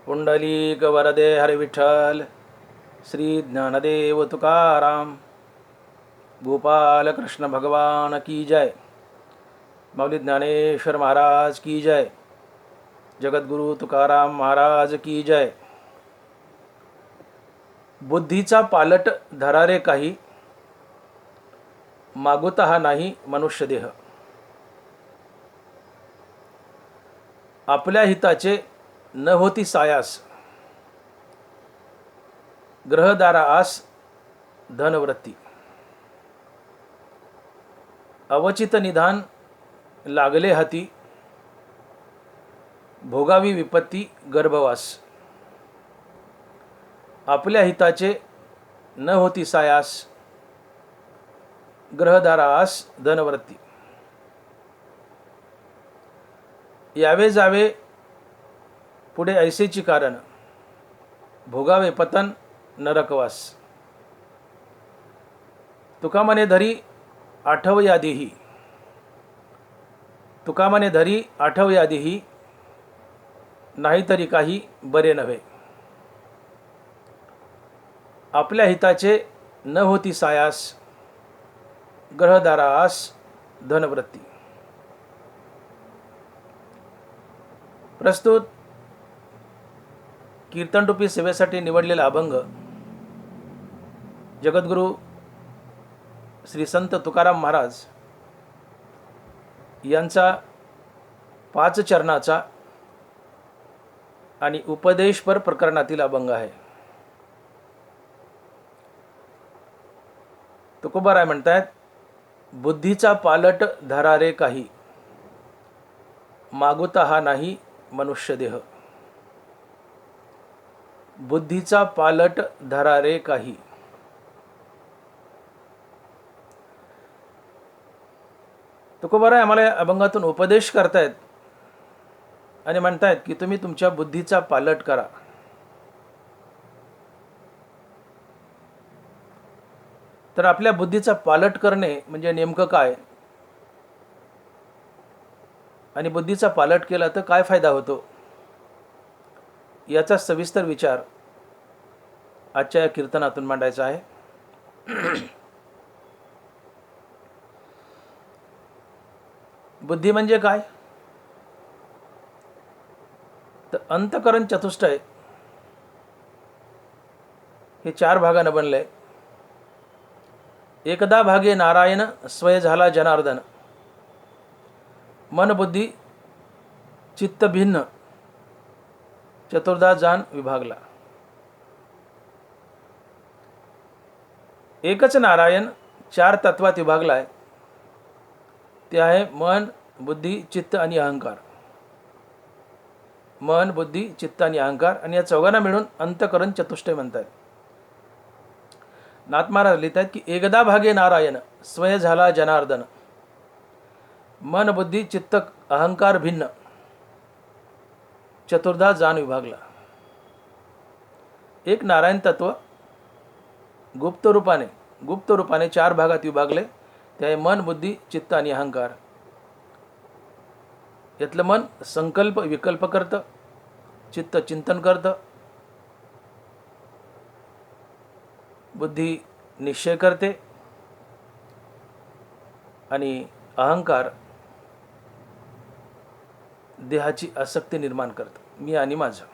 पुंडलीक वरदे हरि विठ्ठल, श्री ज्ञानदेव तुकाराम, गोपाल कृष्ण भगवान की जय, माऊली ज्ञानेश्वर महाराज की जय, जगद्गुरु तुकाराम महाराज की जय. बुद्धीचा पालट धरारे काही, मागुता हा नाही मनुष्य देह. आपल्या हिताचे न होती सायास, ग्रहदारा आस धनवृत्ती. अवचित निधान लागले हाती, भोगावी विपत्ती गर्भवास. आपल्या हिताचे न होती सायास, ग्रहदारा आस धनवृत्ती. यावे जावे पुढे ऐसेची कारण, भोगावे पतन नरकवास. तुका म्हणे धरी आठव यादीही, तुका म्हणे धरी आठव यादीही, नाहीतरी काही बरे नव्हे. आपल्या हिताचे न होती सायास, ग्रहदारा आस धनवृत्ती. प्रस्तुत कीर्तनरूपी सेवेसाठी निवडलेला अभंग जगद्गुरु श्री संत तुकाराम महाराज यांचा 5 चरणाचा आणि उपदेशपर प्रकरणातील अभंग आहे. तुकोबाराय म्हणतात, बुद्धीचा पालट धरारे काही, मागुता हा नाही मनुष्य देह. बुद्धीचा पालट धरारे काही. तुकोबाराय आम्हाला या अभंगातून उपदेश करतायत आणि म्हणतायत की तुम्ही तुमच्या बुद्धीचा पालट करा. तर आपल्या बुद्धीचा पालट करणे म्हणजे नेमकं काय, आणि बुद्धीचा पालट केला तर काय फायदा होतो, याचा सविस्तर विचार आजच्या या कीर्तनातून मांडायचा आहे. बुद्धी म्हणजे काय, तर अंतकरण चतुष्टय हे 4 भागानं बनलंय. एकदा भागे नारायण, स्वय झाला जनार्दन, मन बुद्धी चित्त भिन्न, चतुर्धा जान विभागला. एकच नारायण 4 तत्वात विभागलाय, ते आहे मन बुद्धी चित्त आणि अहंकार. मन बुद्धी चित्त आणि अहंकार, आणि या चौघांना मिळून अंतकरण चतुष्टय म्हणतात. नाथ महाराज लिहितात की एकदा भागे नारायण, स्वय झाला जनार्दन, मन बुद्धी चित्त अहंकार भिन्न, चतुर्धा जान विभागला. एक नारायण तत्व गुप्त रूपाने 4 भागात विभागले. ते आहे मन बुद्धी चित्त आणि अहंकार. यातलं मन संकल्प विकल्प करतं, चित्त चिंतन करतं, बुद्धी निश्चय करते, आणि अहंकार देहाची आसक्ती निर्माण करतं, मी आणि माझं.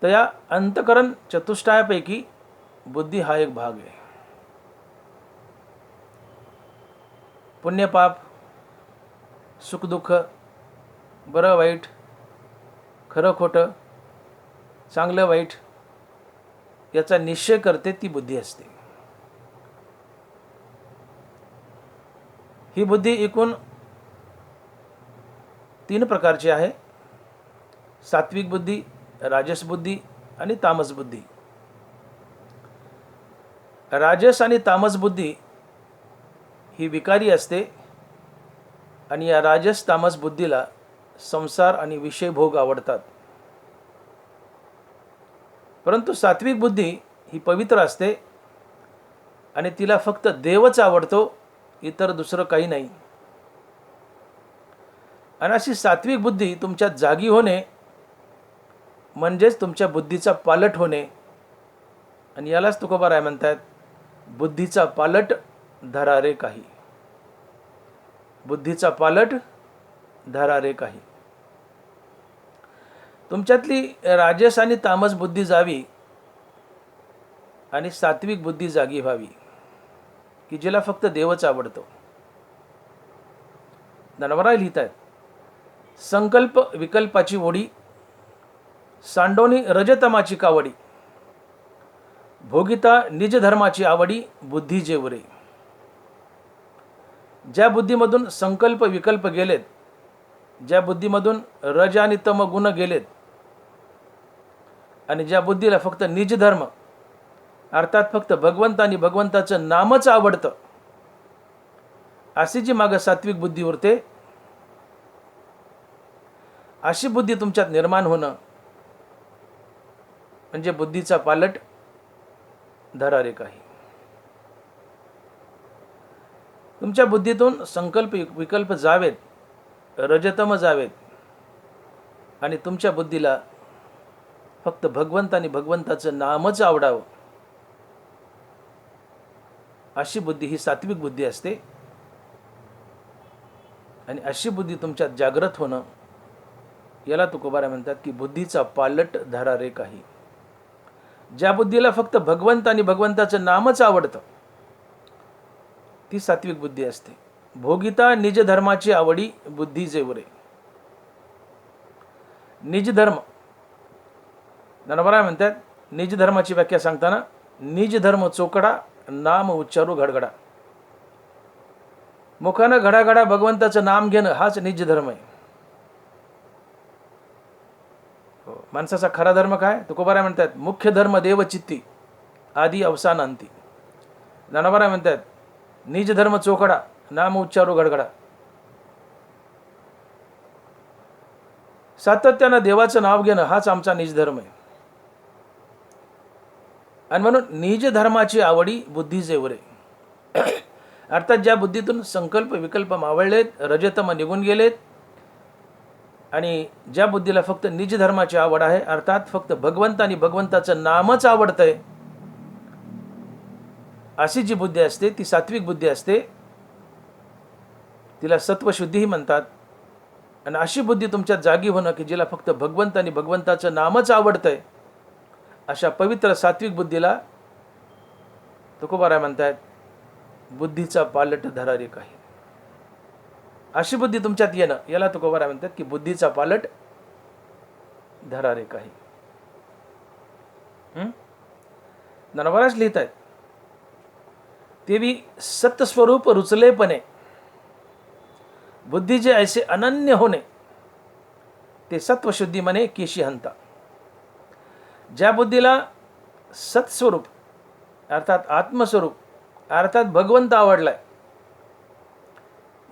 तर या अंतकरण चतुष्टयापैकी बुद्धी हा एक भाग आहे. पुण्य पाप, सुख दुःख, बरं वाईट, खरं खोटं, चांगलं वाईट याचा निश्चय करते ती बुद्धी असते. ही बुद्धी एकूण 3 प्रकारची आहे: सात्विक बुद्धी, राजस बुद्धी आणि तामस बुद्धी. राजस आणि तामस बुद्धी ही विकारी असते, आणि या राजस तामस बुद्धीला संसार आणि विषय भोग आवडतात. परंतु सात्विक बुद्धी ही पवित्र असते, आणि तिला फक्त देवच आवडतो, इतर दुसरं काही नाही. आणि अशी सात्विक बुद्धी तुमच्यात जागी होणे म्हणजेच तुमच्या बुद्धीचा पालट होणे. आणि यालाच तुकोबाराय म्हणतात, बुद्धीचा पालट धरा रे काही. बुद्धीचा पालट धरा रे काही. तुमच्यातली राजस आणि तामस बुद्धी जावी आणि सात्विक बुद्धी जागी व्हावी, की जिला फक्त देवच आवडतो. नरवराय लिहित आहेत, संकल्प विकल्पाची ओढी, सांडोनी रजतमाची कावडी, भोगिता निज धर्माची आवडी, बुद्धी जेवरे. ज्या बुद्धीमधून संकल्प विकल्प गेलेत, ज्या बुद्धीमधून रज आणि तम गुण गेलेत, आणि ज्या बुद्धीला फक्त निज धर्म अर्थात फक्त भगवंत आणि भगवंताचं नामच आवडतं, अशी जी मागं सात्विक बुद्धी उरते, अशी बुद्धी तुमच्यात निर्माण होणं म्हणजे बुद्धीचा पालट धरा रे काही. तुमच्या बुद्धीतून संकल्प विकल्प जावेत, रजतम जावेत, आणि तुमच्या बुद्धीला फक्त भगवंत आणि भगवंताचं नामच आवडावं, अशी बुद्धी ही सात्विक बुद्धी असते. आणि अशी बुद्धी तुमच्यात जागृत होणं याला तुकोबाराय म्हणतात की बुद्धीचा पालट धरा रे काही. ज्या बुद्धीला फक्त भगवंत आणि भगवंताचं नामच आवडतं, ती सात्विक बुद्धी असते. भोगिता निज धर्माची आवडी, बुद्धी जेवरे. निज धर्म, नरवराय म्हणतात, निज धर्माची व्याख्या सांगताना, निज धर्म चोकडा, नाम उच्चारू घडघडा. मुखानं घडाघडा भगवंताचं नाम घेणं हाच निज धर्म आहे. माणसाचा खरा धर्म काय? तुकोबाराय म्हणतात, मुख्य धर्म देवचित्ती, आदी अवसान अंती. ज्ञानोबाराय म्हणतात, निज धर्म चोकडा, नाम उच्चारू घडघडा. सातत्यानं देवाचं नाव घेणं हाच आमचा निज धर्म आहे. आणि म्हणून निज धर्माची आवडी, बुद्धी जेवरे. अर्थात ज्या बुद्धीतून संकल्प विकल्प मावळलेत, रजतम निघून गेलेत, आणि ज्या बुद्धीला फक्त निज धर्माची आवड आहे, अर्थात फक्त भगवंत आणि भगवंताचं नामच आवडतंय, अशी जी बुद्धी असते ती सात्विक बुद्धी असते. तिला सत्वशुद्धीही म्हणतात. आणि अशी बुद्धी तुमच्यात जागी होणं की जिला फक्त भगवंत आणि भगवंताचं नामच आवडतंय, अशा पवित्र सात्विक बुद्धीला तुकोबाराय म्हणतात, बुद्धीचा पालट धरा रे काही. अशी बुद्धी तुमच्यात येणं याला तुकोबाराय म्हणतात की बुद्धीचा पालट धरा रे काही. नरवराज लिहित आहेत, तेवी सत्स्वरूप रुचलेपणे, बुद्धी जे ऐसे अनन्य होणे, ते सत्वशुद्धी म्हणे केशी हंता. ज्या बुद्धीला सत्स्वरूप अर्थात आत्मस्वरूप अर्थात भगवंत आवडलाय,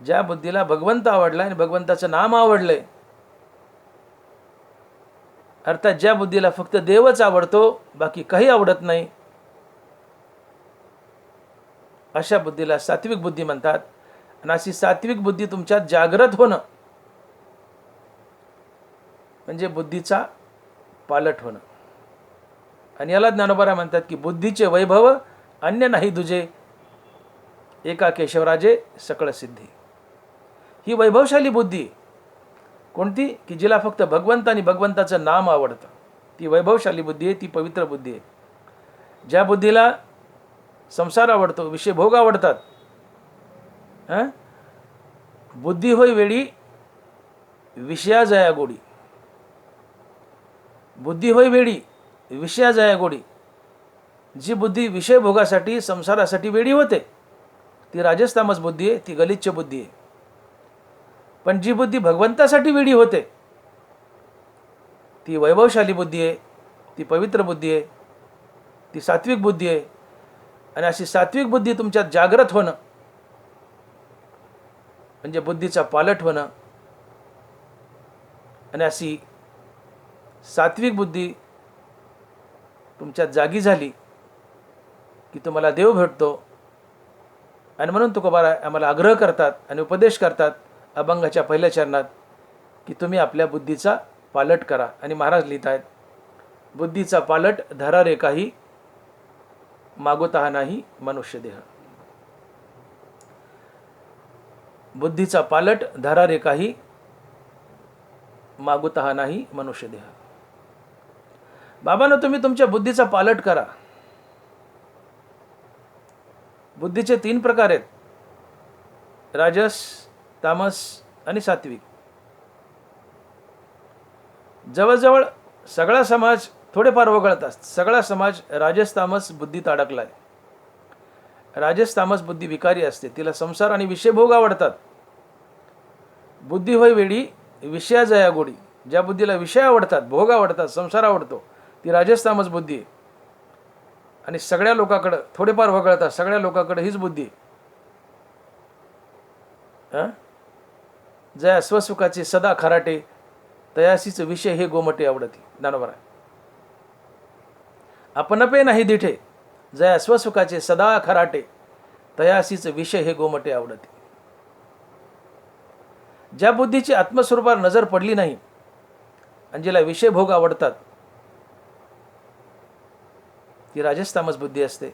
ज्या बुद्धीला भगवंत आवडलाय आणि भगवंताचं नाम आवडलंय, अर्थात ज्या बुद्धीला फक्त देवच आवडतो, बाकी काही आवडत नाही, अशा बुद्धीला सात्विक बुद्धी म्हणतात. आणि अशी सात्विक बुद्धी तुमच्यात जागृत होणं म्हणजे बुद्धीचा पालट होणं. आणि याला ज्ञानोबाराय म्हणतात की बुद्धीचे वैभव अन्य नाही दुजे, एका केशवराजे सकळ सिद्धी. ही वैभवशाली बुद्धी कोणती? की जिला फक्त भगवंत आणि भगवंताचं नाम आवडतं, ती वैभवशाली बुद्धी आहे, ती पवित्र बुद्धी आहे. ज्या बुद्धीला संसार आवडतो, विषय भोग आवडतात, बुद्धी होय वेडी विषया जया गोडी. बुद्धी होय वेडी विषया जया गोडी. जी बुद्धी विषय भोगासाठी संसारासाठी वेडी होते, ती राजस्तामस बुद्धी आहे, ती गलिच्छ बुद्धी आहे. पण जी बुद्धी भगवंतासाठी वेडी होते, ती वैभवशाली बुद्धी आहे, ती पवित्र बुद्धी आहे, ती सात्विक बुद्धी आहे. आणि अशी सात्विक बुद्धी तुमच्यात जागृत होणं म्हणजे बुद्धीचा पालट होणं. आणि अशी सात्विक बुद्धी तुमच्यात जागी झाली की तुम्हाला देव भेटतो. आणि म्हणून तुकोबाराय आम्हाला आग्रह करतात आणि उपदेश करतात अभंगाच्या पहिल्या चरणात की तुम्ही आपल्या बुद्धीचा पालट करा. आणि महाराज लिहित आहेत, बुद्धीचा पालट धरा रे काही, मागोता नाही मनुष्य देह. बुद्धीचा पालट धरा रे काही, मागोता नाही मनुष्य देह. बाबांनो, तुम्ही तुमच्या बुद्धीचा पालट करा. बुद्धीचे 3 प्रकार आहेत, राजस, तामस आणि सात्विक. जवळजवळ सगळा समाज थोडेफार वगळतात, सगळा समाज राजस तामस बुद्धीत अडकलाय. राजस तामस बुद्धी विकारी असते, तिला संसार आणि विषयभोग आवडतात. बुद्धी होय वेडी, विषया जया गोडी. ज्या बुद्धीला विषय आवडतात, भोग आवडतात, संसार आवडतो, ती राजस तामस बुद्धी आहे. आणि सगळ्या लोकांकडे थोडेफार वगळतात, सगळ्या लोकांकडे हीच बुद्धी आहे. जया स्वसुखाचे सदा खराटे, तयासीच विषय हे गोमटे आवडते. ज्ञानोबा आहे, आपणपे नाही दिठे, जया स्वसुखाचे सदा खराटे, तयासीच विषय हे गोमटे आवडते. ज्या बुद्धीची आत्मस्वरूपावर नजर पडली नाही आणि जिला विषय भोग आवडतात, ती राजस बुद्धी असते.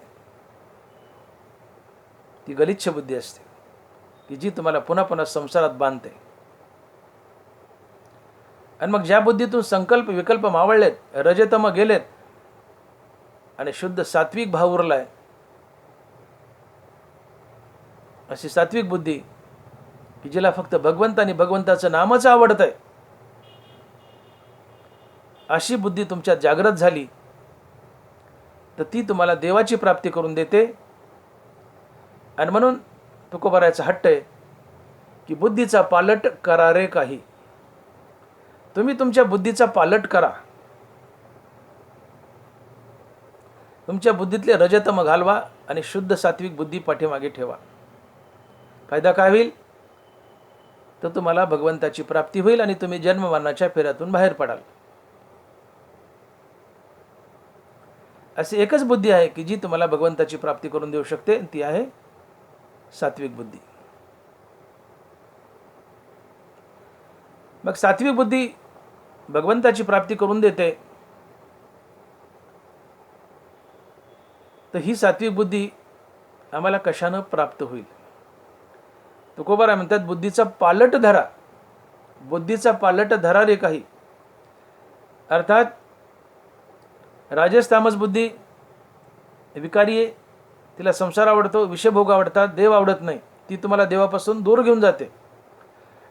ती गलिच्छ बुद्धी असते, की जी तुम्हाला पुन्हा पुन्हा संसारात बांधते. आणि मग ज्या बुद्धीतून संकल्प विकल्प मावळलेत, रजतम गेलेत आणि शुद्ध सात्विक भाव उरलाय, अशी सात्विक बुद्धी की जिला फक्त भगवंत आणि भगवंताचं नामच आवडतंय, अशी बुद्धी तुमच्यात जागृत झाली तर ती तुम्हाला देवाची प्राप्ती करून देते. आणि म्हणून तुकोबारायचा हट्ट आहे की बुद्धीचा पालट करा रे काही. तुम्ही तुमच्या बुद्धीचा पालट करा. तुमच्या बुद्धीतले रजतम घालवा आणि शुद्ध सात्विक बुद्धी पाठीमागे ठेवा. फायदा काय होईल? तर तुम्हाला भगवंताची प्राप्ती होईल आणि तुम्ही जन्ममरणाच्या फेऱ्यातून बाहेर पडाल. अशी एकच बुद्धी आहे की जी तुम्हाला भगवंताची प्राप्ती करून देऊ शकते, ती आहे सात्विक बुद्धी. मग सात्विक बुद्धी भगवंताची प्राप्ती करून देते, तर ही सात्विक बुद्धी आम्हाला कशानं प्राप्त होईल? तुकोबाराय म्हणतात, बुद्धीचा पालट धरा. बुद्धीचा पालट धरा रे काही. अर्थात राजस तामस बुद्धी विकारी आहे, तिला संसार आवडतो, विषयभोग आवडतात, देव आवडत नाही, ती तुम्हाला देवापासून दूर घेऊन जाते.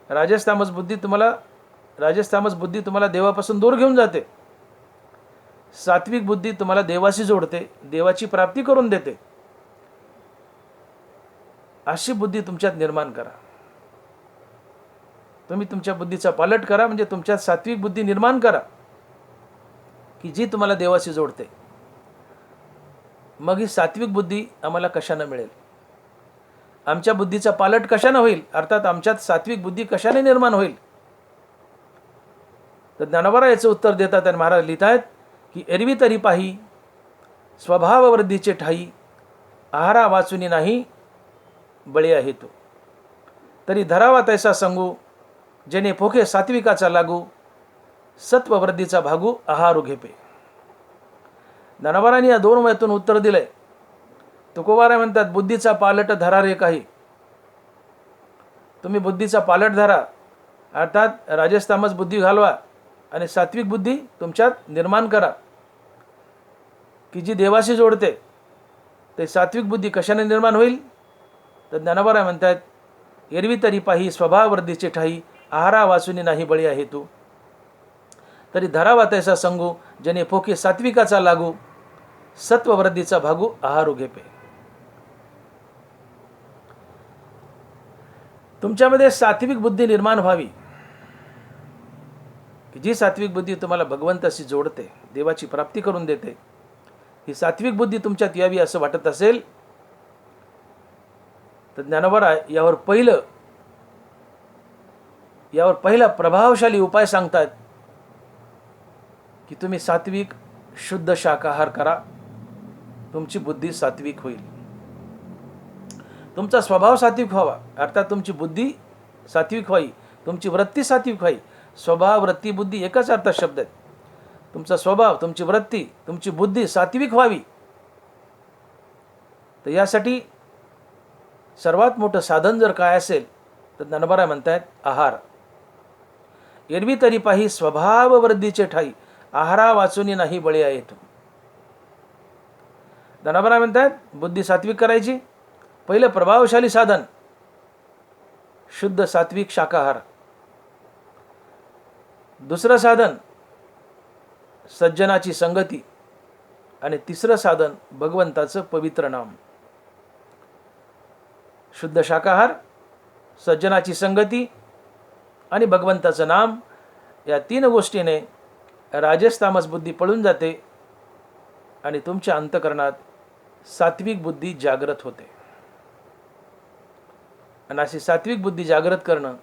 राजस तामस बुद्धी तुम्हाला देवापासून दूर घेऊन जाते. सात्विक बुद्धी तुम्हाला देवाशी जोडते, देवाची प्राप्ती करून देते. अशी बुद्धी तुमच्यात निर्माण करा. तुम्ही तुमच्या बुद्धीचा पालट करा, म्हणजे तुमच्यात सात्विक बुद्धी निर्माण करा की जी तुम्हाला देवाशी जोडते. मग ही सात्विक बुद्धी आम्हाला कशाने मिळेल? आमच्या बुद्धीचा पालट कशाने होईल? अर्थात आमच्यात सात्विक बुद्धी कशाने निर्माण होईल? तर ज्ञानोबा याचं उत्तर देतात आणि महाराज लिहित आहेत की एरवी तरी पाही स्वभाव वृद्धीचे ठाई, आहारा वाचुनी नाही बळी आहे तो. तरी धरावा तैसा सांगू, जेने पोखे सात्विकाचा लागू, सत्ववृद्धीचा भागू आहारू घेपे. ज्ञानोबांनी या 2 वयातून उत्तर दिलंय. तुकोबाराय म्हणतात, बुद्धीचा पालट धरा रे काही. तुम्ही बुद्धीचा पालट धरा, अर्थात राजस तामस बुद्धी घालवा आणि सात्विक बुद्धी तुमच्यात निर्माण करा की जी देवाशी जोडते. ते सात्विक बुद्धी कशाने निर्माण होईल? तर ज्ञानोबाराय म्हणतात, एरवी तरी पाही स्वभाव वृद्धीचे ठाई, आहारा वाचुनी नाही बळी आहे तू. तरी धरावा तैसा संगू, जने पोके सात्विकाचा लागू, सत्ववृद्धीचा भागू आहारू घेपे. तुमच्यामध्ये सात्विक बुद्धी निर्माण व्हावी की जी सात्विक बुद्धी तुम्हाला भगवंताशी जोडते, देवाची प्राप्ती करून देते. ही सात्विक बुद्धी तुमच्यात यावी असं वाटत असेल तर ज्ञानोबा यावर पहिला प्रभावशाली उपाय सांगतात की तुम्ही सात्विक शुद्ध शाकाहार करा. तुमची बुद्धी सात्विक होईल. तुमचा स्वभाव सात्विक व्हावा, अर्थात तुमची बुद्धी सात्विक व्हावी, तुमची वृत्ती सात्विक व्हावी स्वभाव, वृत्ती, बुद्धी एकच अर्थात शब्द आहेत. तुमचा स्वभाव, तुमची वृत्ती, तुमची बुद्धी सात्विक व्हावी, तर यासाठी सर्वात मोठं साधन जर काय असेल तर ज्ञानोबा म्हणतायत आहार. एरवी तरी पाही स्वभाव वृद्धीचे ठाई, आहारा वाचूनी नाही बळी आहे तू. ज्ञानोबा म्हणतायत बुद्धी सात्विक करायची. पहिलं प्रभावशाली साधन शुद्ध सात्विक शाकाहार. दुसरं साधन सज्जनाची संगती. आणि तिसरं साधन भगवंताचं पवित्र नाम. शुद्ध शाकाहार, सज्जनाची संगती आणि भगवंताचं नाम, या तीन गोष्टीने राजस तामस बुद्धी पळून जाते आणि तुमच्या अंतःकरणात सात्विक बुद्धी जागृत होते. आणि अशी सात्विक बुद्धी जागृत करणं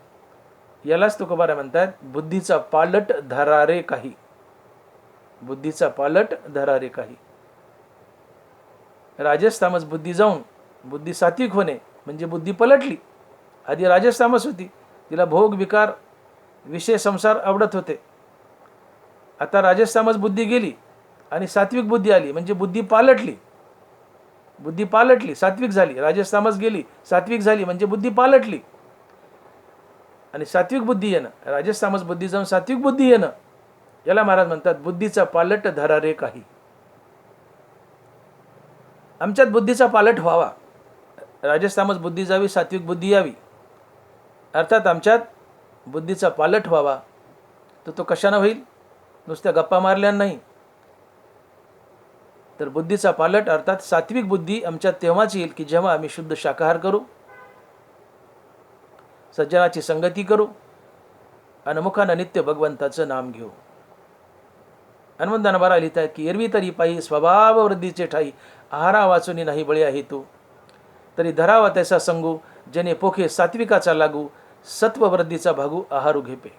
यालाच तुकोबारा म्हणतात बुद्धीचा पालट धरारे काही. बुद्धीचा पालट धरारे काही. राजस तामस बुद्धी जाऊन बुद्धी सात्विक होणे म्हणजे बुद्धी पलटली. आधी राजस तामस होती, तिला भोग विकार विषय संसार आवडत होते. आता राजस तामस बुद्धी गेली आणि सात्विक बुद्धी आली म्हणजे बुद्धी पालटली. बुद्धी पालटली, सात्विक झाली. राजस तामस गेली, सात्विक झाली म्हणजे बुद्धी पालटली. आणि सात्विक बुद्धी येणं, राजस तामस बुद्धी जाऊन सात्विक बुद्धी येणं, याला महाराज म्हणतात बुद्धीचा पालट धरारे काही. आमच्यात बुद्धीचा पालट व्हावा, राजस तामस बुद्धी जावी, सात्विक बुद्धी यावी. अर्थात आमच्यात बुद्धीचा पालट व्हावा, तर तो कशानं होईल? नुसत्या गप्पा मारल्यानं नाही. तर बुद्धीचा पालट अर्थात सात्विक बुद्धी आमच्यात तेव्हाच येईल की जेव्हा आम्ही शुद्ध शाकाहार करू, सज्जनाची संगती करू आणि मुखानं नित्य भगवंताचं नाम घेऊ. हनुमंतानं बारा लिहित आहेत की एरवी तरी पायी स्वभाव वृद्धीचे ठाई, आहारा वाचुनी नाही बळी आहे तू. तरी धरावा तैसा संगू, जने पोखे सात्विकाचा लागू, सत्व वृद्धीचा भागू आहारू घेपे.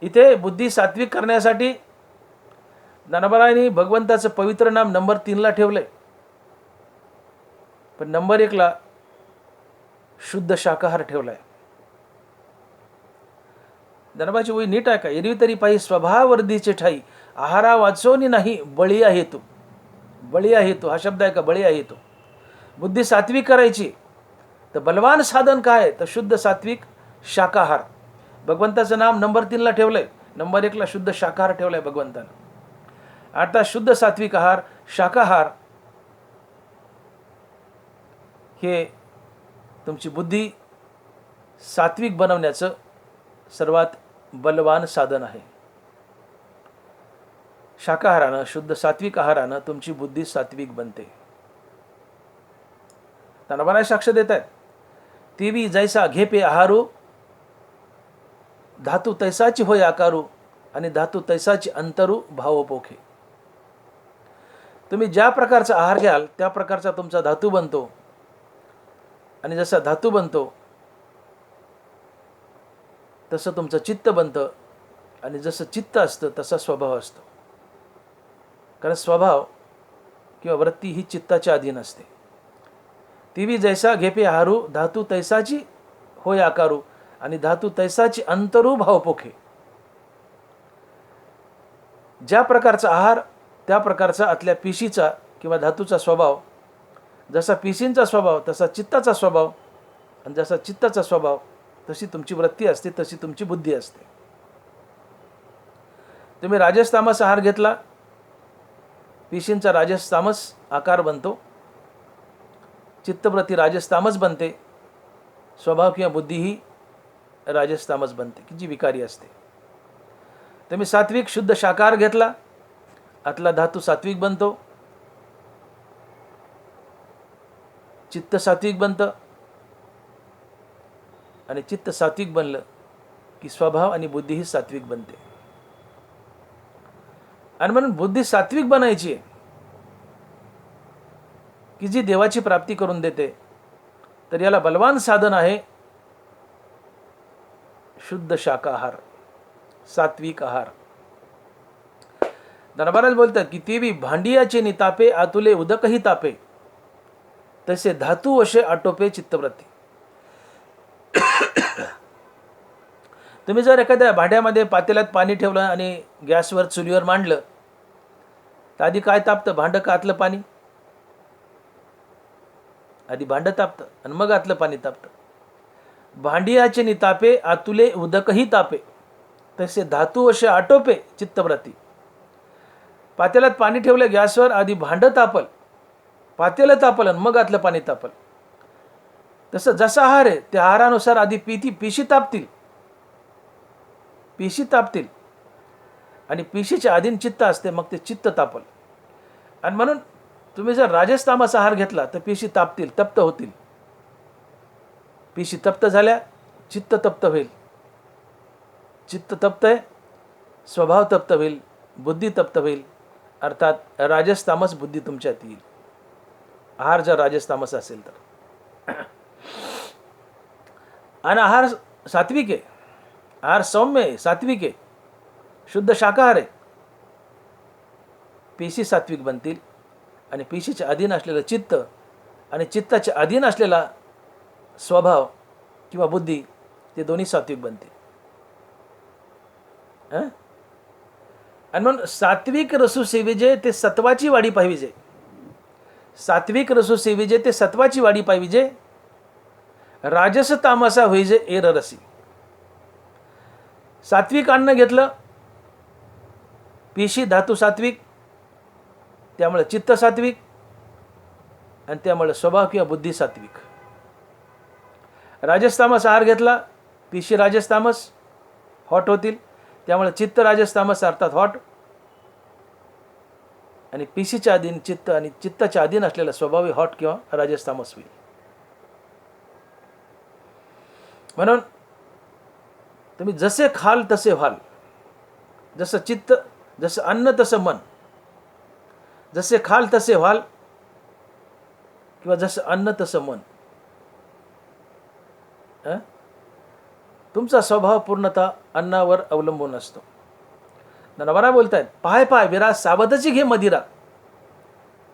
इथे बुद्धी सात्विक करण्यासाठी ज्ञानोबारायांनी भगवंताचं पवित्र नाम नंबर 3 ला ठेवलंय, पण नंबर 1 ला शुद्ध शाकाहार ठेवलाय. ज्ञानोबाची वही नीट आहे का? एरवी तरी पायी स्वभाव वृद्धीचे ठाई, आहारा वाचोनी नाही बळी आहे तू. बळी आहे तू हा शब्द आहे का? बळी आहे तू. बुद्धी सात्विक करायची तर बलवान साधन काय? तर शुद्ध सात्विक शाकाहार. भगवंताचं नाम नंबर 3 ला ठेवलंय, नंबर 1 ला शुद्ध शाकाहार ठेवलाय भगवंतानं. आता शुद्ध सात्विक आहार, शाकाहार हे तुमची बुद्धी सात्विक बनवण्याचं सर्वात बलवान साधन आहे. शाकाहारानं, शुद्ध सात्विक आहारानं तुमची बुद्धी सात्विक बनते. ज्ञानोबा साक्ष देत आहेत, तेवी जैसा घेपे आहारू, धातू तैसाची होय आकारू, आणि धातू तैसाची अंतरू भाव पोखे. तुम्ही ज्या प्रकारचा आहार घ्याल त्या प्रकारचा तुमचा धातू बनतो, आणि जसा धातू बनतो तसं तुमचं चित्त बनतं, आणि जसं चित्त असतं तसा स्वभाव असतो. कारण स्वभाव किंवा वृत्ती ही चित्ताच्या अधीन असते. तीवी जैसा घेपे आहारू, धातू तैसाची होय आकारू, आणि धातू तैसाची अंतरू भाव पोखे. ज्या प्रकारचा आहार त्या प्रकारचा आतल्या पिशीचा किंवा धातूचा स्वभाव. जसा पिशींचा स्वभाव तसा चित्ताचा स्वभाव, आणि जसा चित्ताचा स्वभाव तशी तुमची वृत्ती असते, तशी तुमची बुद्धी असते. तुम्ही राजस तामस आहार घेतला, पिशींचा राजस तामस आकार बनतो, चित्तवृत्ती राजस तामस बनते, स्वभाव किंवा बुद्धी ही राजस तामस बनते की जी विकारी असते. तुम्ही सात्विक शुद्ध शाकाहार घेतला, आतला धातू सात्विक बनतो, चित्त सात्विक बनतं, आणि चित्त सात्विक बनलं की स्वभाव आणि बुद्धी ही सात्विक बनते. आणि म्हणून बुद्धी सात्विक बनायची आहे की जी देवाची प्राप्ती करून देते. तर याला बलवान साधन आहे शुद्ध शाकाहार, सात्विक आहार. दरबारात बोलतात की तेवी भांडियाचे नितापे, आतुले उदकही तापे, तसे धातू वशे आटोपे चित्तवृत्ती. तुम्ही जर एखाद्या भांड्यामध्ये पातेल्यात पाणी ठेवलं आणि गॅसवर चुलीवर मांडलं तर आधी काय तापतं, भांडं का आतलं पाणी? आधी भांडं तापतं आणि मग आतलं पाणी तापतं. भांडियाचे नितापे आतुले उदकही तापे, तसे धातू असे आटोपे चित्तव्रती. पातेल्यात पाणी ठेवलं गॅसवर, आधी भांडं तापल, पातेलं तापल आणि मग आतलं पाणी तापल. तसं जसा आहार आहे त्या आहारानुसार आधी पिशी तापतील, पिशी तापतील आणि पिशीच्या आधीन चित्त असते, मग ते चित्त तापल. आणि म्हणून तुम्ही जर राजस तामस आहार घेतला तर पिशी तापतील, तप्त होतील. पिशी तप्त झाल्या चित्त तप्त होईल, चित्त तप्त आहे स्वभाव तप्त होईल, बुद्धी तप्त होईल. अर्थात राजस तामस बुद्धी तुमच्यात येईल, आहार जर राजस तामस असेल तर. आणि आहार सात्विक आहे, आहार सौम्य आहे, सात्विक आहे, शुद्ध शाकाहार आहे. पेशी सात्विक बनतील आणि पेशीच्या अधीन असलेलं चित्त आणि चित्ताच्या अधीन असलेला स्वभाव किंवा बुद्धी ते दोन्ही सात्विक बनतील. आणि म्हणून सात्विक रसू सेविजे ते सत्वाची वाढी पाहिजे. सात्विक रसू सेविजे ते सत्वाची वाढी पाहिजे. राजस तामसा होईजे एर रसी. सात्विक अन्न घेतलं, पेशी धातू सात्विक, त्यामुळे चित्त सात्विक आणि त्यामुळे स्वभाव किंवा बुद्धी सात्विक. राजस्तामस आहार घेतला, पेशी राजस्तामस हॉट होतील, त्यामुळे चित्त राजस्तामस अर्थात हॉट आणि पेशीच्या अधीन चित्त आणि चित्ताच्या अधीन असलेला स्वभावी हॉट किंवा राजस्तामस होईल. म्हणून तुम्ही जसे खाल तसे व्हाल. जसं चित्त, जसं अन्न तसं मन. जसे खाल तसे व्हाल किंवा जसं अन्न तसं मन. तुमचा स्वभाव पूर्णतः अन्नावर अवलंबून असतो. नरवरा बोलतायत, पाय पाय विरा सावधची घे मदिरा,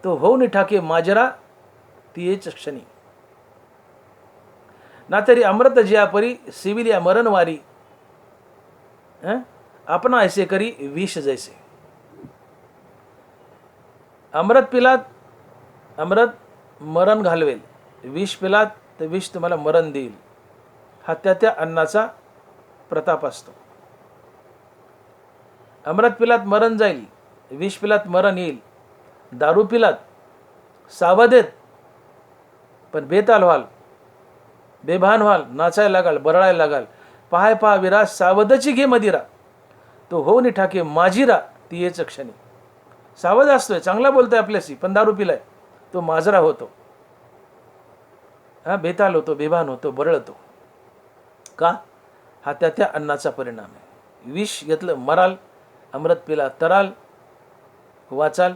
तो होऊन ठाके माजरा तीच क्षणी. ना तरी अमृत जिया परी सिविलिया मरणवारी, अपना ऐसे करी विष जैसे. अमृत पिलात, अमृत मरण घालवेल, विष पिलात तर विष तुम्हाला मरण देईल. हा त्या अन्नाचा प्रताप असतो. अमृत पिलात मरण जाईल, विष पिलात मरण येईल. दारू पिलात सावधेत पण बेताल व्हाल, बेभान व्हाल, नाचायला लागाल, बरळायला लागाल. पाय पहा विरा सावधची घे मदिरा, तो होऊन ठाके माजिरा ती येच क्षणी. सावध असतोय, चांगला बोलतोय आपल्याशी, पण दारू पिलाय तो माजरा होतो, बेताल होतो, बेभान होतो, बरळतो. का? हा त्या अन्नाचा परिणाम आहे. विष घेतलं मराल, अमृत पिला तराल, वाचाल,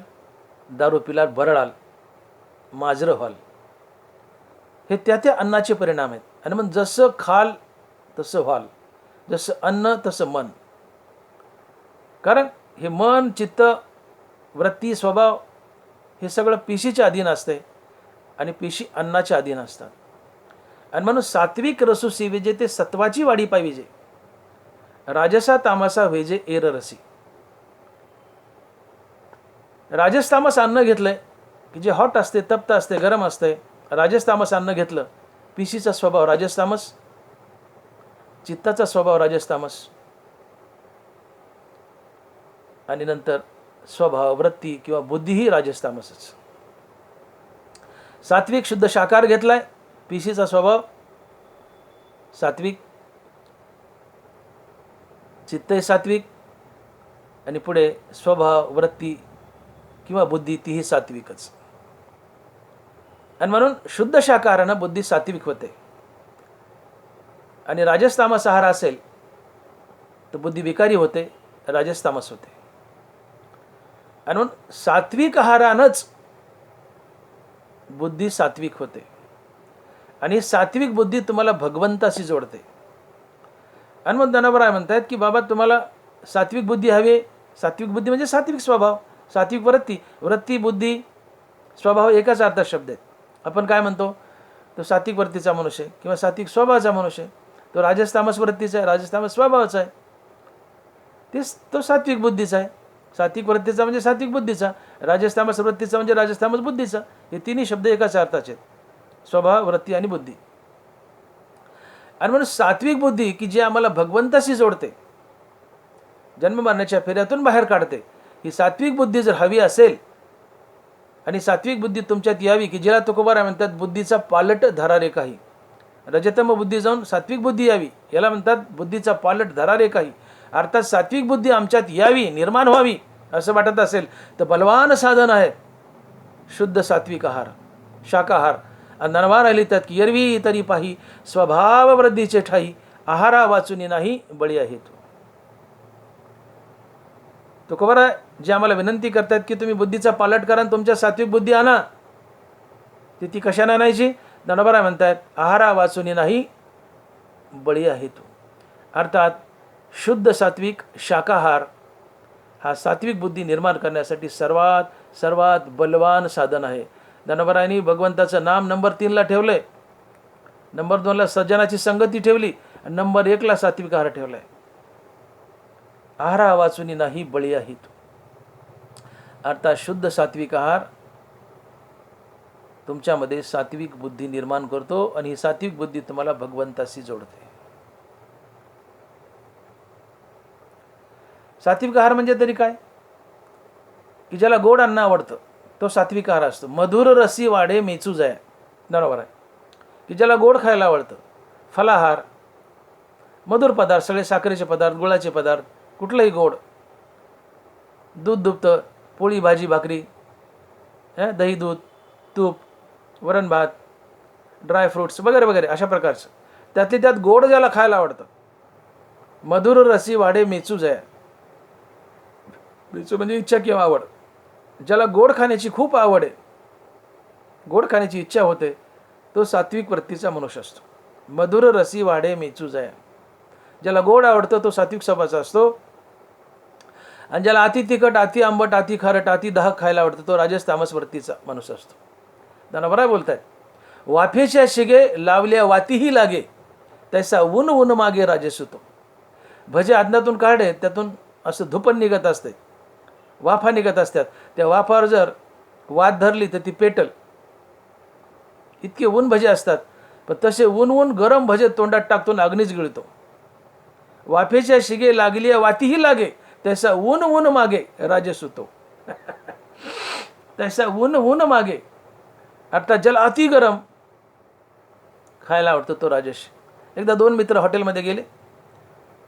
दारू पिलात बरळाल, माजरं व्हाल. हे त्या अन्नाचे परिणाम आहेत. आणि मग जसं खाल तसं व्हाल, जसं अन्न तसं मन. कारण हे मन, चित्त, वृत्ती, स्वभाव हे सगळं पेशीच्या अधीन असते आणि पेशी अन्नाच्या अधीन असतात. आणि म्हणून सात्विक रसू सेविजे ते सत्वाची वाढी पाहिजे. राजसा तामसा व्हेजे एर रसी. राजस तामस अन्न घेतलंय की जे हॉट असते, तप्त असते, गरम असते. राजस तामस अन्न घेतलं, पेशीचा स्वभाव राजस तामस, चित्ताचा स्वभाव राजस तामस आणि नंतर स्वभाव, वृत्ती किंवा बुद्धी ही राजस तामसच. सात्विक शुद्ध शाकाहार घेतलाय, पेशीचा स्वभाव सात्विक, चित्तही सात्विक आणि पुढे स्वभाव, वृत्ती किंवा बुद्धी तीही सात्विकच. आणि म्हणून शुद्ध शाकाहारानं बुद्धी सात्विक होते. आणि राजस तामस आहार असेल तर बुद्धी विकारी होते, राजस तामस होते. आणि म्हणून सात्विक आहारानंच बुद्धी सात्विक होते आणि सात्विक बुद्धी तुम्हाला भगवंताशी जोडते. आणि मग धनबराय म्हणतात की बाबा तुम्हाला सात्विक बुद्धी हवी. सात्विक बुद्धी म्हणजे सात्विक स्वभाव, सात्विक वृत्ती. वृत्ती, बुद्धी, स्वभाव एकाच अर्थात शब्द आहेत. आपण काय म्हणतो, तो सात्विक वृत्तीचा मनुष्य किंवा सात्विक स्वभावाचा मनुष्य. तो राजस तामस वृत्तीचा आहे, राजस तामस स्वभावाचा आहे. तो सात्विक बुद्धीचा आहे. सात्विक वृत्तीचा म्हणजे सात्विक बुद्धीचा, राजस तामस वृत्तीचा म्हणजे राजस तामस बुद्धीचा. हे तिन्ही शब्द एकाच अर्थाचे आहेत, स्वभाव, वृत्ती आणि बुद्धी. आणि म्हणून सात्विक बुद्धी की जी आम्हाला भगवंताशी जोडते, जन्म मरणाच्या फेऱ्यातून बाहेर काढते, ही सात्विक बुद्धी जर हवी असेल आणि सात्विक बुद्धी तुमच्यात यावी, की जिला तुकोबारा म्हणतात बुद्धीचा पालट धरारे काही. रजतम बुद्धी जाऊन सात्विक बुद्धी यावी, याला म्हणतात बुद्धीचा पालट धरारे काही. अर्थात सात्विक बुद्धी आमच्यात यावी, निर्माण व्हावी असं वाटत असेल तर बलवान साधन आहे शुद्ध सात्विक आहार, शाकाहार. नरवा राहिली त्यात की एरवी तरी पाही स्वभाव वृद्धीचे ठाई, आहारा वाचुनी नाही बळी आहे तू. तुकोबारा जे आम्हाला विनंती करतात की तुम्ही बुद्धीचा पालट करा आणि तुमच्या सात्विक बुद्धी आणा, ती कशाने आणायची? ज्ञानोबा म्हणतात आहारा वाचुनी नाही बळी आहे तू. अर्थात शुद्ध सात्विक शाकाहार हा सात्विक बुद्धी निर्माण करण्यासाठी सर्वात सर्वात बलवान साधन आहे. ज्ञानोबारायांनी भगवंताचं नाम नंबर 3ला ठेवलंय, नंबर 2ला सज्जनाची संगती ठेवली आणि नंबर 1ला सात्विक आहार ठेवलाय. आहारा वाचुनी नाही बळी आहे तू. अर्थात शुद्ध सात्विक आहार तुमच्यामध्ये सात्विक बुद्धी निर्माण करतो आणि ही सात्विक बुद्धी तुम्हाला भगवंताशी जोडते. सात्विक आहार म्हणजे तरी काय? की ज्याला गोड अन्न आवडतं तो सात्विक आहार असतो. मधुर रसी वाढे मेचू जाय, बरोबर आहे. की ज्याला गोड खायला आवडतं, फलाहार, मधुर पदार्थ, सगळे साखरेचे पदार्थ, गुळाचे पदार्थ, कुठलंही गोड, दूध दुभतं, पोळी भाजी भाकरी, दही दूध तूप, वरण भात, ड्राय फ्रूट्स वगैरे वगैरे अशा प्रकारचं, त्यातले त्यात गोड ज्याला खायला आवडतं. मधुर रसी वाढे मेचू जाय, मेचू म्हणजे इच्छा किंवा आवड. ज्याला गोड खाण्याची खूप आवड आहे, गोड खाण्याची इच्छा होते, तो सात्विक वृत्तीचा मनुष्य असतो. मधुर रसी वाढे मेचू जाय, ज्याला गोड आवडतं तो सात्विक स्वभावाचा असतो. आणि ज्याला अति तिखट, अति आंबट, अति खारट, अति दहक खायला आवडतं तो राजस तामस वृत्तीचा मनुष्य असतो. त्यांना बरं बोलतायत, वाफेच्या शिगे लावल्या वातीही लागे, तैसा ऊन ऊन मागे राजस होतो. भजे आदनातून काढे, त्यातून असं धुपण निघत असते, वाफा निघत असतात. त्या वाफावर जर वात धरली तर ती पेटल, इतके ऊन भजे असतात. पण तसे ऊन ऊन गरम भजे तोंडात टाकतून अग्नीच गिळतो. वाफेच्या शिगे लागली वातीही लागे, तैसा ऊन ऊन मागे राजस होतो. तैसा ऊन ऊन मागे, अर्थात ज्याला अति गरम खायला आवडतं तो राजस. एकदा 2 मित्र हॉटेलमध्ये गेले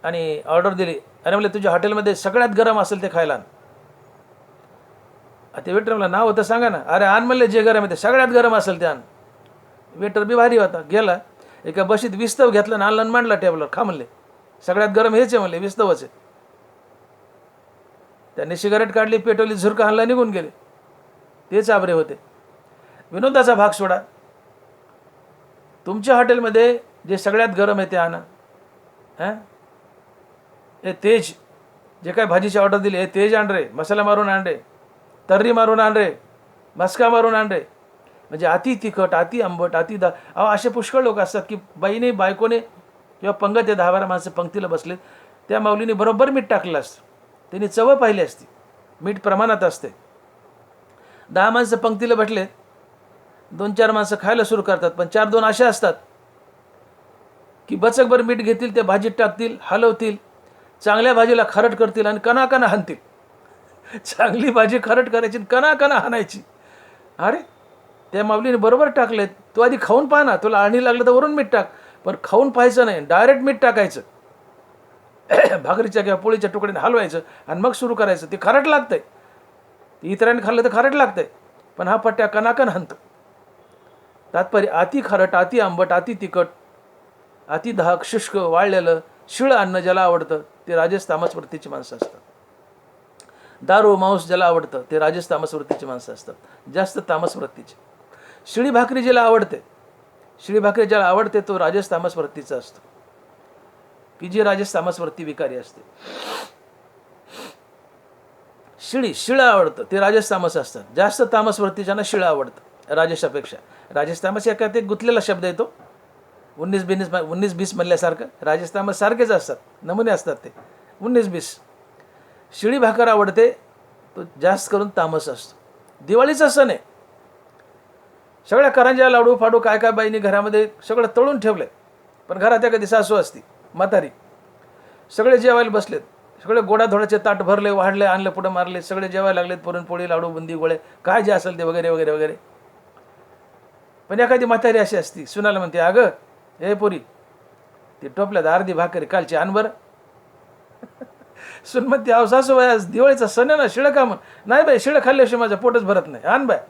आणि ऑर्डर दिली. अरे म्हणले तुझ्या हॉटेलमध्ये सगळ्यात गरम असेल ते खायला आण. ते वेटर म्हणला नाव होतं सांगा ना. अरे आण म्हणले जे गरम आहे ते, सगळ्यात गरम असेल ते आण. वेटर बी भारी होता, गेला एका बशीत विस्तव घेतलं, आणलं आणि मांडला टेबलवर. खा म्हणले, सगळ्यात गरम हेच आहे म्हणले, विस्तवच आहे. त्यांनी सिगारेट काढली, पेटवली, झुरका आणला, निघून गेले. तेच आबरे होते. विनोदाचा भाग सोडा, तुमच्या हॉटेलमध्ये जे सगळ्यात गरम आहे ते आणा. हे तेज, जे काय भाजीची ऑर्डर दिली, हे तेज आण रे, मसाला मारून आण रे, तर्री मारून आण रे, मस्का मारून आण रे. म्हणजे अति तिखट, अति आंबट, अति असे पुष्कळ लोक असतात की बाईने, बायकोने किंवा पंगत 10-12 माणसं पंक्तीला बसले, त्या माऊलीने बरोबर मीठ टाकलं असतं, त्यांनी चव पाहिली असती. मीठ प्रमाणात असते. 10 माणसं पंक्तीला बसले, 2-4 माणसं खायला सुरू करतात, पण 4-2 असे असतात की बचकभर मीठ घेतील, ते भाजीत टाकतील, हलवतील, चांगल्या भाजीला खारट करतील आणि कणाकणा हाणतील. चांगली भाजी खारट करायची, कणाकणा हाणायची. अरे त्या माऊलीने बरोबर टाकले, तू आधी खाऊन पाहा ना, तुला आळणी लागलं तर वरून मीठ टाक, पण खाऊन पाहायचं नाही, डायरेक्ट मीठ टाकायचं. भाकरीच्या किंवा पोळीच्या तुकड्याने हलवायचं आणि मग सुरू करायचं. ते खारट लागतंय, इतरांनी खाल्लं तर खारट लागतंय, पण हा पट्ट्या कणाकण हाणतो. तात्पर्य अति खारट, अति आंबट, अति तिखट, अति दहक, शुष्क, वाळलेलं, शिळ अन्न ज्याला आवडतं ते राजस तामस वृत्तीची माणसं असतात. दारू मांस ज्याला आवडतं ते राजस तामस वृत्तीची माणसं असतात, जास्त तामस वृत्तीची. शिळी भाकरी ज्याला आवडते, शिळी भाकरी ज्याला आवडते तो राजस तामस वृत्तीचा असतो, की जी राजस तामस वृत्ती विकारी असते. शिळं आवडतं ते राजस तामस असतात. जास्त तामस वृत्तीच्यांना शिळं आवडतं राजसापेक्षा. राजस तामस एका ते गुंतलेला शब्द येतो. 19-20 म्हणल्यासारखं राजस्थानात सारखेच असतात, नमुने असतात ते. 19-20 शिळी भाकर आवडते, तो जास्त करून तामस असतो. दिवाळीचा सण आहे, सगळ्या करंज्या लाडू फाडू काय काय बाईंनी घरामध्ये सगळं तळून ठेवलं आहे. पण घरात एखादी सासू असती म्हातारी, सगळे जेवायला बसलेत, सगळे गोडाधोडाचे ताट भरले, वाढले, आणले, पुढं मारले, सगळे जेवायला लागलेत, पुरणपोळी लाडू बुंदी गोळे काय जे असेल ते वगैरे वगैरे वगैरे. पण एखादी म्हातारी अशी असती, सुनाला म्हणते, अगं हे पोरी, ती टोपल्यात अर्धी भाकरी कालची आण बरं. सुन म्हणते, अहो सासूबाई आज दिवाळीचा सण आहे ना, शिळं का? म्हण, नाही बाई, शिळं खाल्ल्याशिवाय माझं पोटच भरत नाही, आण बाय.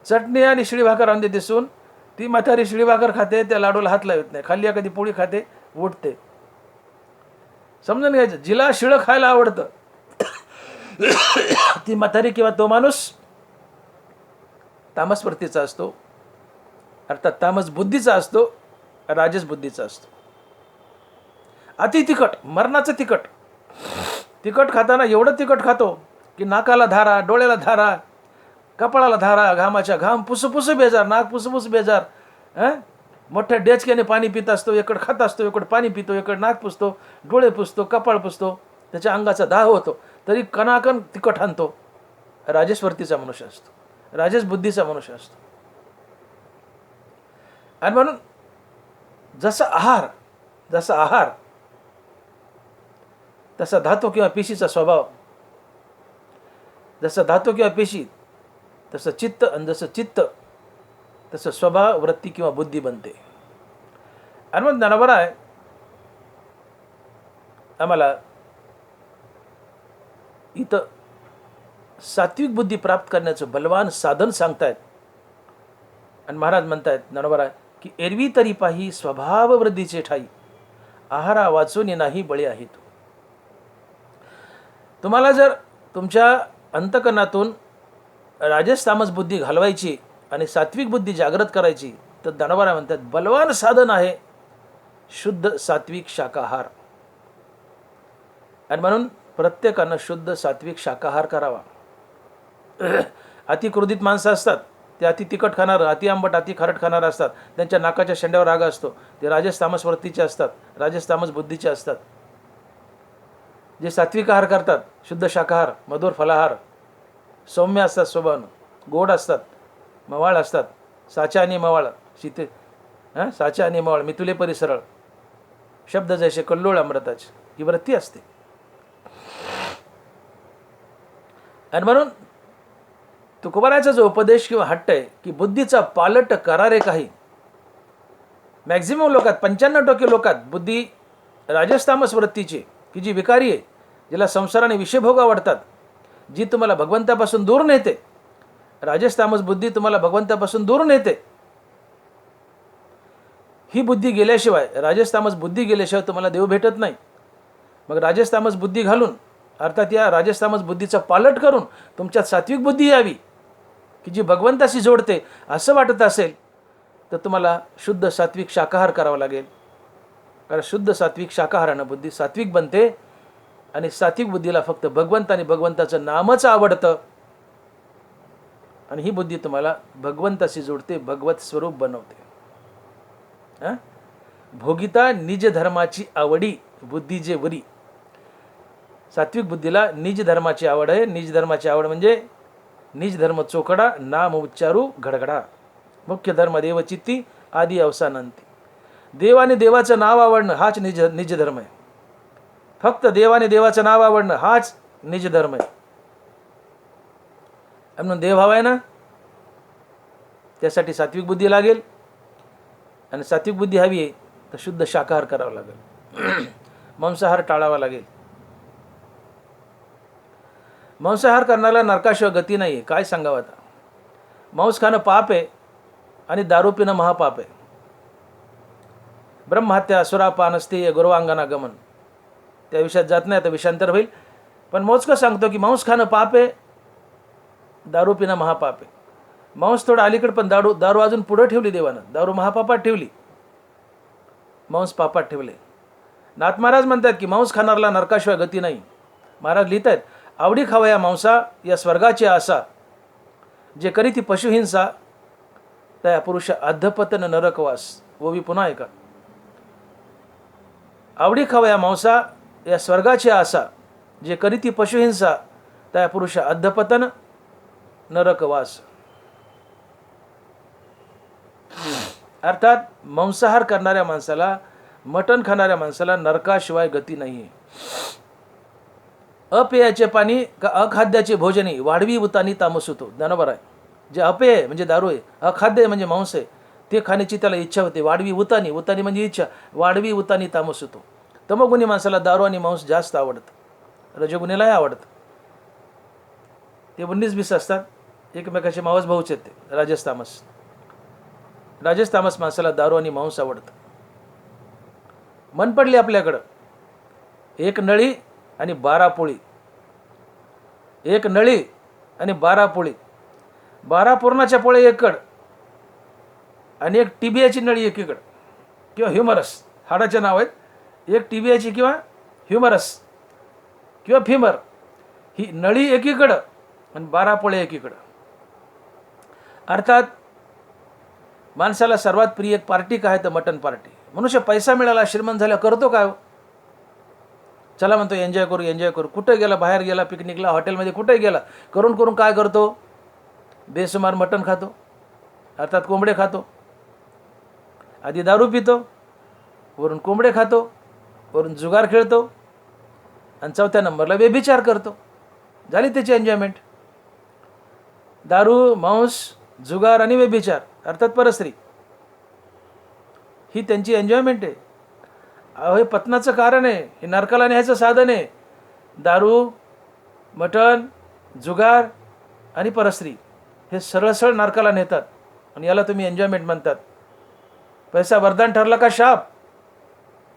चटणी आणि शिळी भाकर आणून देते सून. ती म्हातारी शिळी भाकर खाते, त्या लाडूला हात लावत नाही, खाल्ली एखादी पोळी खाते, उठते. समजून घ्यायचं, जिला शिळं खायला आवडतं ती म्हातारी किंवा तो माणूस तामस वृत्तीचा असतो, अर्थात तामस बुद्धीचा असतो, राजस बुद्धीचा असतो. अति तिखट, मरणाचं तिखट. तिखट खाताना एवढं तिखट खातो की नाकाला धारा, डोळ्याला धारा, कपाळाला धारा, घामाच्या घाम, पुसपुस बेजार, नाक पुसपुस बेजार. मोठ्या डेचक्याने पाणी पित असतो, इकडं खात असतो, इकडं पाणी पितो, इकडं नाक पुसतो, डोळे पुसतो, कपाळ पुसतो, त्याच्या अंगाचा दाह होतो, तरी कणाकण तिखट आणतो. राजसवर्तीचा मनुष्य असतो, राजस बुद्धीचा मनुष्य असतो. आणि म्हणून जसा आहार तसा धातू किंवा पेशीचा स्वभाव, जसा धातू किंवा पेशी तसं चित्त, आणि जसं चित्त तसं स्वभाव, वृत्ती किंवा बुद्धी बनते. आणि मग ज्ञानोबा आहे आम्हाला इथं सात्विक बुद्धी प्राप्त करण्याचं बलवान साधन सांगतायत. आणि महाराज म्हणतायत ज्ञानोबा की एरवी तरी पाही स्वभाव वृद्धीचे ठाई, आहारा वाचून नाही बळी आहे तू. तुम्हाला जर तुमच्या अंतकरणातून राजस तामस बुद्धी घालवायची आणि सात्विक बुद्धी जागृत करायची, तर ज्ञानोबा म्हणतात बलवान साधन आहे शुद्ध सात्विक शाकाहार. आणि म्हणून प्रत्येकानं शुद्ध सात्विक शाकाहार करावा. अति क्रोधित माणसं असतात, ते अति तिखट खाणार, अति आंबट, अति खारट खाणार असतात, त्यांच्या नाकाच्या शेंड्यावर राग असतो, ते राजस तामस वृत्तीचे असतात, राजस तामस बुद्धीचे असतात. जे सात्विक आहार करतात, शुद्ध शाकाहार, मधुर फलाहार, सौम्य असतात, स्वभावानं गोड असतात, मवाळ असतात, साचा आणि मवाळ, साचा आणि मवाळ, मितुले परिसरळ, शब्द जैसे कल्लोळ अमृताचे, ही वृत्ती असते. आणि म्हणून तुकोबाराचा जो उपदेश किंवा हट्ट आहे की बुद्धीचा पालट करारे काही, मॅक्झिमम लोकात 95% लोकात बुद्धी राजस-तामस वृत्तीची, की जी विकारी आहे, जिला संसाराने विषयभोग आवडतात, जी तुम्हाला भगवंतापासून दूर नेते. राजस-तामस बुद्धी तुम्हाला भगवंतापासून दूर नेते. ही बुद्धी गेल्याशिवाय, राजस-तामस बुद्धी गेल्याशिवाय तुम्हाला देव भेटत नाही. मग राजस-तामस बुद्धी घालून, अर्थात या राजस-तामस बुद्धीचा पालट करून तुमच्यात सात्विक बुद्धी यावी की जी भगवंताशी जोडते असं वाटत असेल, तर तुम्हाला शुद्ध सात्विक शाकाहार करावा लागेल. कारण शुद्ध सात्विक शाकाहारानं बुद्धी सात्विक बनते आणि सात्विक बुद्धीला फक्त भगवंत आणि भगवंताचं नामच आवडतं. आणि ही बुद्धी तुम्हाला भगवंताशी जोडते, भगवत स्वरूप बनवते. भोगिता निज धर्माची आवडी बुद्धी जे वरी. सात्विक बुद्धीला निज धर्माची आवड आहे. निज धर्माची आवड म्हणजे निज धर्म चोकडा, नाम उच्चारू घडघडा, मुख्य धर्म देवचित्ती, आदी अवसानांती. देव आणि देवाचं नाव आवडणं हाच निज धर्म आहे. फक्त देव आणि देवाचं नाव आवडणं हाच निज धर्म आहे. म्हणून देव हवा आहे ना, त्यासाठी सात्विक बुद्धी लागेल. आणि सात्विक बुद्धी हवी आहे तर शुद्ध शाकाहार करावा लागेल. मांसाहार टाळावा लागेल. मांसाहार करण्याला नरकाशिवाय गती नाही आहे. काय सांगावं आता. मांस खाणं पाप आहे आणि दारू पिणं महापाप आहे. ब्रह्महत्या, असुरापानस्ते, गुरुवांगना गमन, त्या विषयात जात नाही, आता विषयांतर होईल. पण मोजकं सांगतो की मांस खाणं पाप आहे, दारू पिणं महापाप आहे. मांस थोडं अलीकडे, पण दारू अजून पुढं ठेवली देवानं. दारू महापापात ठेवली, मांस पापात ठेवले. नाथ महाराज म्हणतात की मांस खाणारला नरकाशिवाय गती नाही. महाराज लिहित आहेत, आवडी खावया मांसा या स्वर्गाची आसा, जे करी ती पशुहिंसा त्या पुरुष अधपतन नरकवास. वो भी पुन्हा ऐका. आवडी खावया मांसा या स्वर्गाची आशा, जे करीती पशुहिंसा त्या पुरुष अधपतन नरकवास. अर्थात मांसाहार करणाऱ्या माणसाला, मटण खाणाऱ्या माणसाला नरकाशिवाय गती नाही. अपेयाचे पाणी का अखाद्याचे भोजनी वाढवी उतानी तामस होतो. ज्ञानोबर आहे. जे अपेय म्हणजे दारू आहे, अखाद्य म्हणजे मांस आहे, ते खाण्याची त्याला इच्छा होते. वाढवी उतानी, उतानी म्हणजे इच्छा, वाढवी उतानी तामस होतो. तमोगुणी माणसाला दारू आणि मांस जास्त आवडतं, रजोगुणीलाही आवडतं. ते 19-20 असतात, एकमेकाचे मावस भाऊच आहेत ते. राजस तामस माणसाला दारू आणि मांस आवडतं. मन पडली आपल्याकडं, एक नळी आणि 12 पोळी, एक नळी आणि 12 पोळी, 12 पूर्णाच्या पोळ्या एकड आणि एक टिबियाची नळी एकीकडं, किंवा ह्युमरस, हाडाचे नाव आहेत. एक टिबियाची किंवा ह्युमरस किंवा फिमर, ही नळी एकीकडं आणि 12 पोळ्या एकीकडं. अर्थात माणसाला सर्वात प्रिय एक पार्टी काय तर मटन पार्टी. मनुष्य पैसा मिळाला, श्रीमंत झाला, करतो काय? चला म्हणतो एन्जॉय करू. कुठे गेला, बाहेर गेला, पिकनिकला, हॉटेलमध्ये कुठे गेला, करून काय करतो? बेसुमार मटण खातो, अर्थात कोंबडे खातो. आधी दारू पितो, वरून कोंबडे खातो, वरून जुगार खेळतो, आणि 4थ्या नंबरला व्यभिचार करतो. झाली त्याची एन्जॉयमेंट. दारू, मांस, जुगार आणि व्यभिचार, अर्थात परस्त्री, ही त्यांची एन्जॉयमेंट आहे. हे पतनाचं कारण आहे, हे नरकाला न्यायचं साधन आहे. दारू, मटण, जुगार आणि परस्त्री हे सरळ नरकाला नेतात, आणि याला तुम्ही एन्जॉयमेंट म्हणतात. पैसा वरदान ठरला का शाप?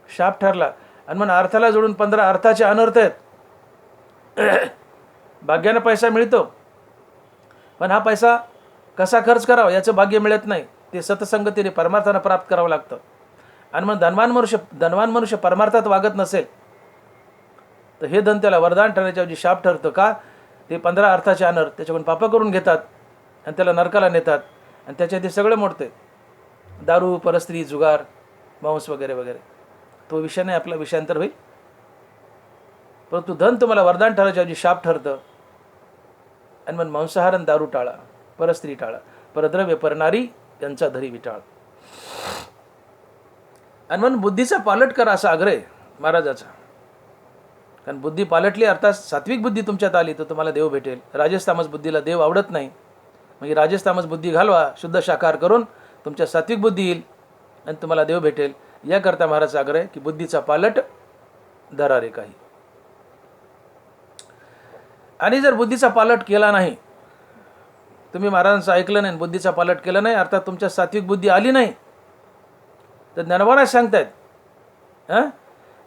शाप ठरला. आणि मग अर्थाला जोडून 15 अर्थाचे अनर्थ आहेत. भाग्यानं पैसा मिळतो, पण हा पैसा कसा खर्च करावा याचं भाग्य मिळत नाही. ते सतसंगतीने परमार्थानं प्राप्त करावं लागतं. आणि मग धनवान मनुष्य परमार्थात वागत नसेल तर हे धन त्याला वरदान ठरण्याच्या शाप ठरतं. का? ते 15 अर्थाचे अनर्थ त्याच्याकडून पाप करून घेतात आणि त्याला नरकाला नेतात, आणि त्याच्या ते सगळं मोडते. दारू, परस्त्री, जुगार, मांस वगैरे वगैरे. तो विषय नाही, आपला विषयांतर होईल. परंतु धन तुम्हाला वरदान ठरण्याच्या शाप ठरतं. आणि मग मांसाहार आणि दारू टाळा, परस्त्री टाळा, परद्रव्य परनारी यांचा धरी विटाळ. आणि म्हणून बुद्धीचा पालट करा असा आग्रह महाराजाचा. कारण बुद्धी पालटली, अर्थात सात्विक बुद्धी तुमच्यात आली तर तुम्हाला देव भेटेल. राजस बुद्धीला देव आवडत नाही. मग राजस बुद्धी घालवा, शुद्ध शाकाहार करून तुमच्या सात्विक बुद्धी येईल आणि तुम्हाला देव भेटेल. याकरता महाराजचा आग्रह आहे की बुद्धीचा पालट धरा रे काही. आणि जर बुद्धीचा पालट केला नाही, तुम्ही महाराजांचं ऐकलं नाही, बुद्धीचा पालट केला नाही, अर्थात तुमच्या सात्विक बुद्धी आली नाही, तर ज्ञानोबा सांगतायत,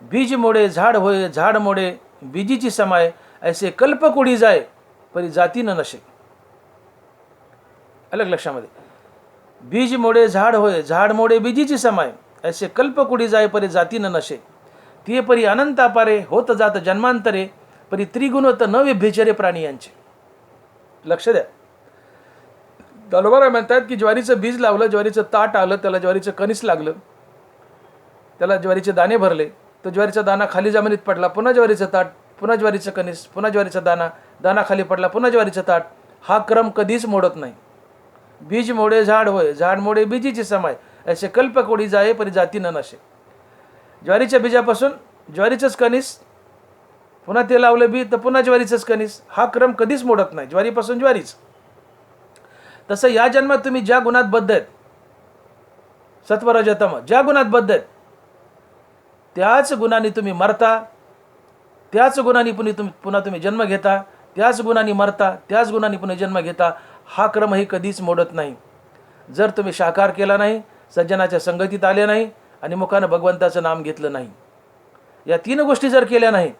बीज मोडे झाड होय, झाड मोडे बीजीची समाय, ऐसे कल्प कुडी जाय परी जाती न नशे. अलग लक्षामध्ये, बीज मोडे झाड होय, झाड मोडे बीजीची समाय, ऐसे कल्प कुडी जाय परी जाती न नशे. ते परी अनंत अपारे होत जात जन्मांतरे, परी त्रिगुणवत न व्यभिचारे प्राणी यांचे. लक्ष द्या. ज्ञानोबा म्हणतात की ज्वारीचं बीज लावलं, ज्वारीचं ताट आलं, त्याला ज्वारीचं कणीस लागलं, त्याला ज्वारीचे दाणे भरले, तो ज्वारीचा दाना खाली जमिनीत पडला, पुन्हा ज्वारीचं ताट, पुन्हा ज्वारीचं कणीस, पुन्हा ज्वारीचा दाना, दाना खाली पडला, पुन्हा ज्वारीचं ताट. हा क्रम कधीच मोडत नाही. बीज मोडे झाड होय, झाड मोडे बीजीची समाय, असे कल्प कोडी जाये परी जाती न नशे. ज्वारीच्या बीजापासून ज्वारीचंच कणीस, पुन्हा ते लावलं बी तर पुन्हा ज्वारीचंच कणीस. हा क्रम कधीच मोडत नाही, ज्वारीपासून ज्वारीच. तसं या जन्मात तुम्ही ज्या गुणात बद्ध आहेत, सत्वरजतम ज्या गुणात बद्ध आहेत, त्याच गुणांनी तुम्ही मरता, त्याच गुणांनी पुन्हा तुम्ही जन्म घेता, त्याच गुणांनी मरता, त्याच गुणांनी पुन्हा जन्म घेता. हा क्रमही कधीच मोडत नाही. जर तुम्ही शाकाहार केला नाही, सज्जनाच्या संगतीत आले नाही आणि मुखानं भगवंताचं नाम घेतलं नाही, या 3 गोष्टी जर केल्या नाही,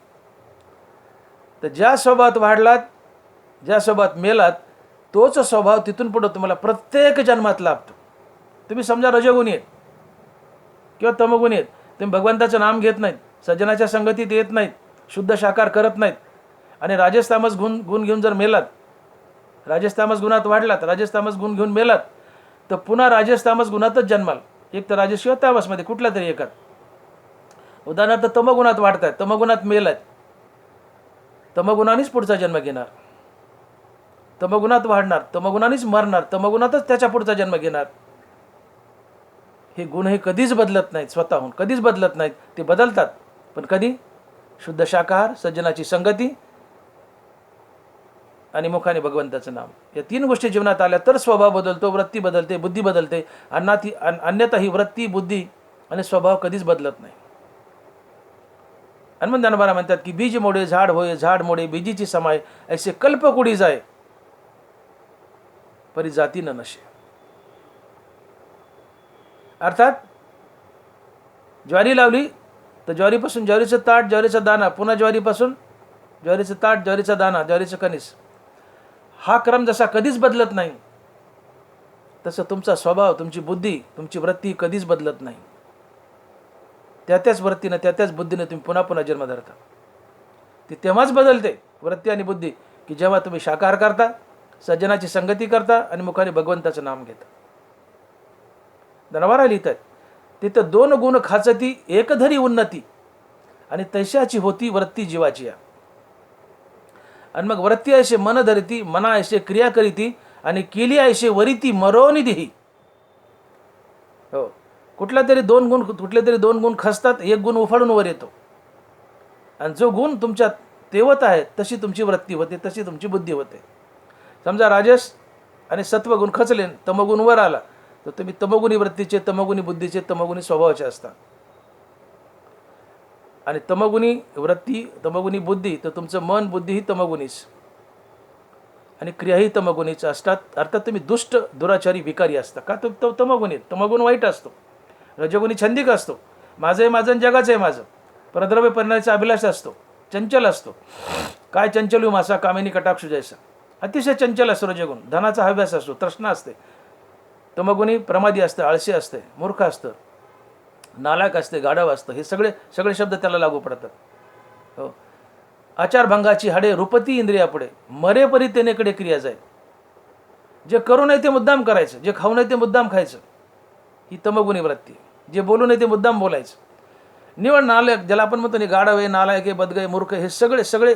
तर ज्या स्वभावात वाढलात, ज्या स्वभावात मेलात, तोच स्वभाव तिथून पुढे तुम्हाला प्रत्येक जन्मात लाभतो. तुम्ही समजा रजोगुणी आहेत किंवा तमोगुणी आहेत, तुम्ही भगवंताचं नाम घेत नाहीत, सज्जनाच्या संगतीत येत नाहीत, शुद्ध शाकाहार करत नाहीत, आणि राजस गुण घेऊन जर मेलात, राजस गुणात वाढलात, राजस गुण घेऊन मेलात, तर पुन्हा राजस तामस गुणातच जन्माल. एक तर राजस किंवा तामसमध्ये कुठला तरी एकात. उदाहरणार्थ तमगुणात वाढतायत, तमगुणात मेल आहेत, तमगुणानेच पुढचा जन्म घेणार. तमगुणात वाढणार, तमगुणानेच मरणार, तमगुणातच त्याच्या पुढचा जन्म घेणार. हे गुण हे कधीच बदलत नाहीत, स्वतःहून कधीच बदलत नाहीत. ते बदलतात पण कधी? शुद्ध शाकाहार, सज्जनाची संगती आणि मुखाने भगवंताचं नाम. या 3 गोष्टी जीवनात आल्या तर स्वभाव बदलतो, वृत्ती बदलते, बुद्धी बदलते. अन्यथा ही वृत्ती, बुद्धी आणि स्वभाव कधीच बदलत नाही. हनुमान ज्ञानोबा म्हणतात की बीज मोडे झाड होय, झाड मोडे बीजीची समाय, ऐसे कल्प कुडी जाय परी जाती न नशे. अर्थात ज्वारी लावली तर ज्वारीपासून ज्वारीचं ताट, ज्वारीचा दाना, पुन्हा ज्वारीपासून ज्वारीचं ताट, ज्वारीचा दाना, ज्वारीचं कणीस. हा क्रम जसा कधीच बदलत नाही तसं तुमचा स्वभाव, तुमची बुद्धी, तुमची वृत्ती कधीच बदलत नाही. त्याच वृत्तीनं, त्याच बुद्धीनं तुम्ही पुन्हा पुन्हा जन्म धरता. ती तेव्हाच बदलते वृत्ती आणि बुद्धी की जेव्हा तुम्ही शाकाहार करता, सज्जनाची संगती करता आणि मुखाने भगवंताचं नाम घेता. धनवारा लिहितात तिथं 2 गुण खाचती एक धरी उन्नती आणि तैशाची होती वृत्ती जीवाची. आणि मग वृत्ती ऐसे मन धरती, मना ऐसे क्रिया करीती आणि केली ऐसे वरिती मरोनी देही. हो, कुठले तरी दोन गुण खसतात, एक गुण उफाळून वर येतो. आणि जो गुण तुमच्यात तेवत आहे तशी तुमची वृत्ती होते, तशी तुमची बुद्धी होते. समजा राजस आणि सत्व गुण खचले, तमगुण वर आला तर तुम्ही तमगुणी वृत्तीचे, तमगुणी बुद्धीचे, तमगुणी स्वभावाचे असता. आणि तमगुणी वृत्ती, तमगुणी बुद्धी तर तुमचं मन, बुद्धी ही तमगुणीच आणि क्रियाही तमगुणीच असतात. अर्थात तुम्ही दुष्ट, दुराचारी, विकारी असता. का? तो तमगुणी. तमगुण वाईट असतो. रजगुणी छंदिक असतो. माझं आहे माझं, जगाचं आहे माझं. परद्रव्य परिणामाचा अभिलाष असतो, चंचल असतो. काय चंचलू मासा कामिनी कटाक्ष जैसा. अतिशय चंचल असतो रजगुण. धनाचा हव्यास असतो, तृष्णा असते. तमगुणी प्रमादी असतं, आळशी असते, मूर्ख असतं, नालायक असते, गाढव असतं. हे सगळे शब्द त्याला लागू पडतात. हो, आचारभंगाची हाडे रूपती इंद्रिया पुढे, मरेपरी तेनेकडे क्रिया जाय. जे करू नये ते मुद्दाम करायचं, जे खाऊ नये ते मुद्दाम खायचं, ही तमगुणी वृत्ती. जे बोलू नये ते मुद्दाम बोलायचं. निवड नालायक, ज्याला आपण म्हणतो नाही गाढव आहे, नालायक आहे, बदगय, मूर्ख, हे सगळे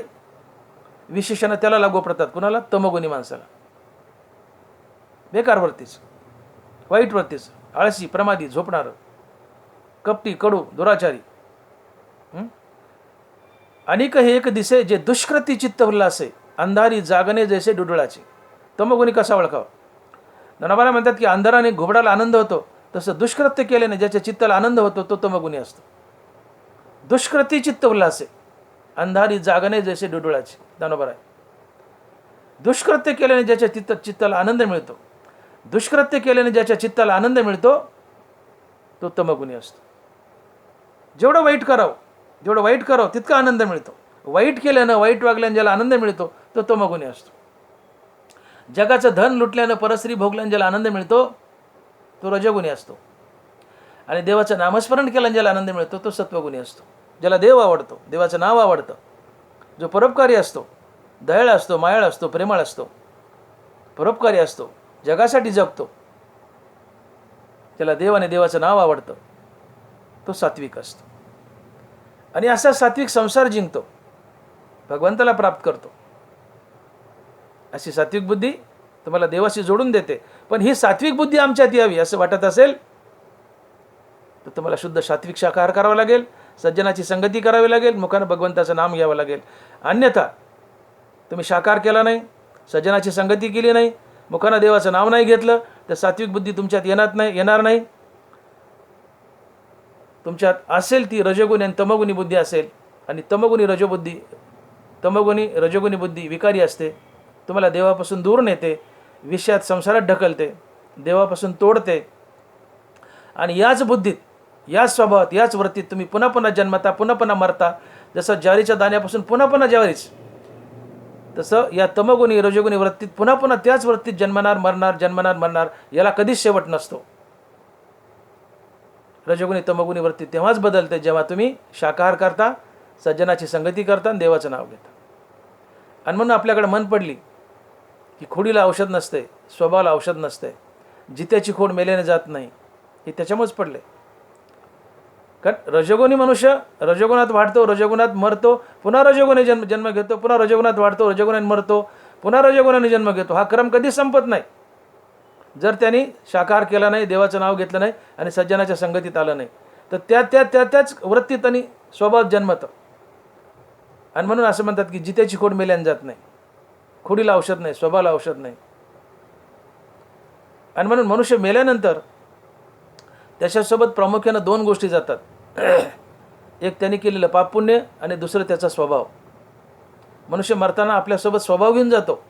विशेषणं त्याला लागू पडतात. कुणाला? तमगुणी माणसाला. बेकार वृत्तीच, वाईट वृत्तीच, आळशी, प्रमादी, झोपणार, कपटी, कडू, दुराचारी. अनेक हे एक दिसे जे दुष्कृती चित्त उल्हासे, अंधारी जागणे जैसे डुडुळाचे. तमगुणी कसा ओळखावा? ज्ञानोबा म्हणतात की अंधाराने घुबडाला आनंद होतो तसं दुष्कृत्य केल्याने ज्याच्या चित्ताला आनंद होतो तो तमगुणी असतो. दुष्कृती चित्त उल्हासे, अंधारी जागणे जैसे डुडुळाचे. ज्ञानोबा आहे दुष्कृत्य केल्याने ज्याच्या चित्ताला आनंद मिळतो, दुष्कृत्य केल्याने ज्याच्या चित्ताला आनंद मिळतो तो तमगुणी असतो. जेवढं वाईट करावं तितका आनंद मिळतो. वाईट केल्यानं, वाईट वागल्यानं ज्याला आनंद मिळतो तो तमगुणी असतो. जगाचं धन लुटल्यानं, परस्त्री भोगल्यानं ज्याला आनंद मिळतो तो रजगुणी असतो. आणि देवाचं नामस्मरण केल्यानं ज्याला आनंद मिळतो तो सत्वगुणी असतो. ज्याला देव आवडतो, देवाचं नाव आवडतं, जो परोपकारी असतो, दयाळ असतो, मायाळ असतो, प्रेमळ असतो, परोपकारी असतो, जगासाठी जगतो, ज्याला देव आणि देवाचं नाव आवडतं तो सात्विक असतो. आणि असा सात्विक संसार जिंकतो, भगवंताला प्राप्त करतो. अशी सात्विक बुद्धी तुम्हाला देवाशी जोडून देते. पण ही सात्विक बुद्धी आमच्यात यावी असं वाटत असेल तर तुम्हाला शुद्ध सात्विक शाकाहार करावा लागेल, सज्जनाची संगती करावी लागेल, मुखानं भगवंताचं नाम घ्यावं लागेल. अन्यथा तुम्ही शाकाहार केला नाही, सज्जनाची संगती केली नाही, मुखानं देवाचं नाव नाही घेतलं तर सात्विक बुद्धी तुमच्यात येणार नाही. तुमच्यात असेल ती रजोगुणी आणि तमगुणी बुद्धी असेल. आणि तमगुणी रजोगुणी बुद्धी विकारी असते, तुम्हाला देवापासून दूर नेते, विषयात संसारात ढकलते, देवापासून तोडते. आणि याच बुद्धीत, याच स्वभावात, याच वृत्तीत तुम्ही पुन्हा पुन्हा जन्मता, पुन्हा पुन्हा मरता. जसं ज्वारीच्या दाण्यापासून पुन्हा पुन्हा ज्वारीच, तसं या तमगुणी रजोगुणी वृत्तीत पुन्हा पुन्हा त्याच वृत्तीत जन्मणार मरणार, जन्मणार मरणार. याला कधीच शेवट नसतो. रजोगुणी तमगुणी वृत्ती तेव्हाच बदलते जेव्हा तुम्ही शाकाहार करता, सज्जनाची संगती करता आणि देवाचं नाव घेता. आणि म्हणून आपल्याकडे मन पडली की खोडीला औषध नसते, स्वभावाला औषध नसते. जित्याची खोड मेल्याने जात नाही, हे त्याच्यामुळेच पडले. कारण रजोगुणी मनुष्य रजोगुणात वाढतो, रजोगुणात मरतो, पुन्हा रजोगुणी जन्म घेतो, पुन्हा रजोगुणात वाढतो, रजोगुणाने मरतो, पुन्हा रजोगुणाने जन्म घेतो. हा क्रम कधीच संपत नाही जर त्यांनी शाकाहार केला नाही, देवाचं नाव घेतलं नाही आणि सज्जनाच्या संगतीत आलं नाही. तर त्याच वृत्तीत आणि स्वभावात जन्मतं. आणि म्हणून असं म्हणतात की जित्याची खोड मेल्याने जात नाही. खोडीला औषध नाही, स्वभावाला औषध नाही. आणि म्हणून मनुष्य मेल्यानंतर त्याच्यासोबत प्रामुख्यानं 2 गोष्टी जातात. एक त्यांनी केलेलं पाप पुण्य आणि दुसरं त्याचा स्वभाव. मनुष्य मरताना आपल्यासोबत स्वभाव घेऊन जातो.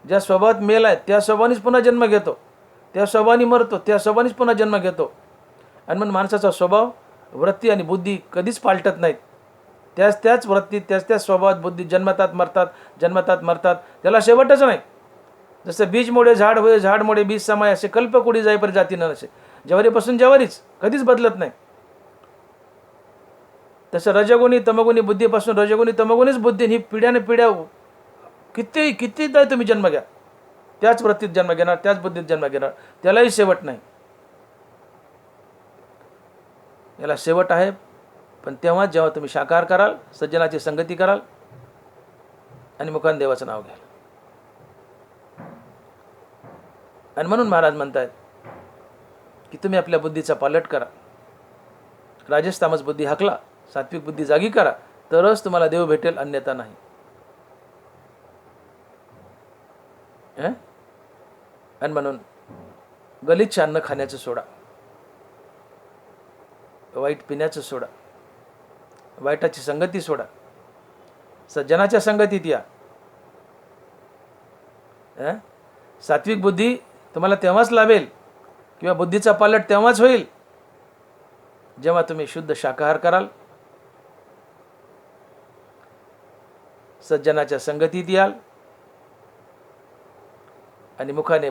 ज्या स्वभावात मेला आहे त्या स्वभावानेच पुन्हा जन्म घेतो, त्या स्वभावाने मरतो, त्या स्वभावानेच पुन्हा जन्म घेतो. आणि म्हणून माणसाचा स्वभाव, वृत्ती आणि बुद्धी कधीच पालटत नाहीत. त्याच वृत्ती, त्याच स्वभावात बुद्धी जन्मतात मरतात, त्याला शेवटच नाही. जसं बीज मोडे झाड होय, झाड मोडे बीज समाय, असे कल्प कुडी जाईपर्यंत जाती न नसे. ज्वारीपासून ज्वारीच, कधीच बदलत नाही. तसं रजगुणी तमगुणी बुद्धीपासून रजगुणी तमगुणीच बुद्धी, ही पिढ्याने पिढ्या कितीदा तुम्ही जन्म घ्या, त्याच वृत्तीत जन्म घेणार, त्याच बुद्धीत जन्म घेणार, त्यालाही शेवट नाही. याला शेवट आहे पण तेव्हा जेव्हा तुम्ही शाकाहार कराल, सज्जनाची संगती कराल आणि मुखान देवाचं नाव घ्याल. आणि म्हणून महाराज म्हणतात की तुम्ही आपल्या बुद्धीचा पालट करा. राजस तामस बुद्धी हाकला, सात्विक बुद्धी जागी करा, तरच तुम्हाला देव भेटेल, अन्यथा नाही. आणि म्हणून गलिच्छ अन्न खाण्याचं सोडा, वाईट पिण्याचं सोडा, वाईटाची संगती सोडा, सज्जनाच्या संगतीत या. सात्विक बुद्धी तुम्हाला तेव्हाच लाभेल किंवा बुद्धीचा पालट तेव्हाच होईल जेव्हा तुम्ही शुद्ध शाकाहार कराल, सज्जनाच्या संगतीत याल आणि मुखाने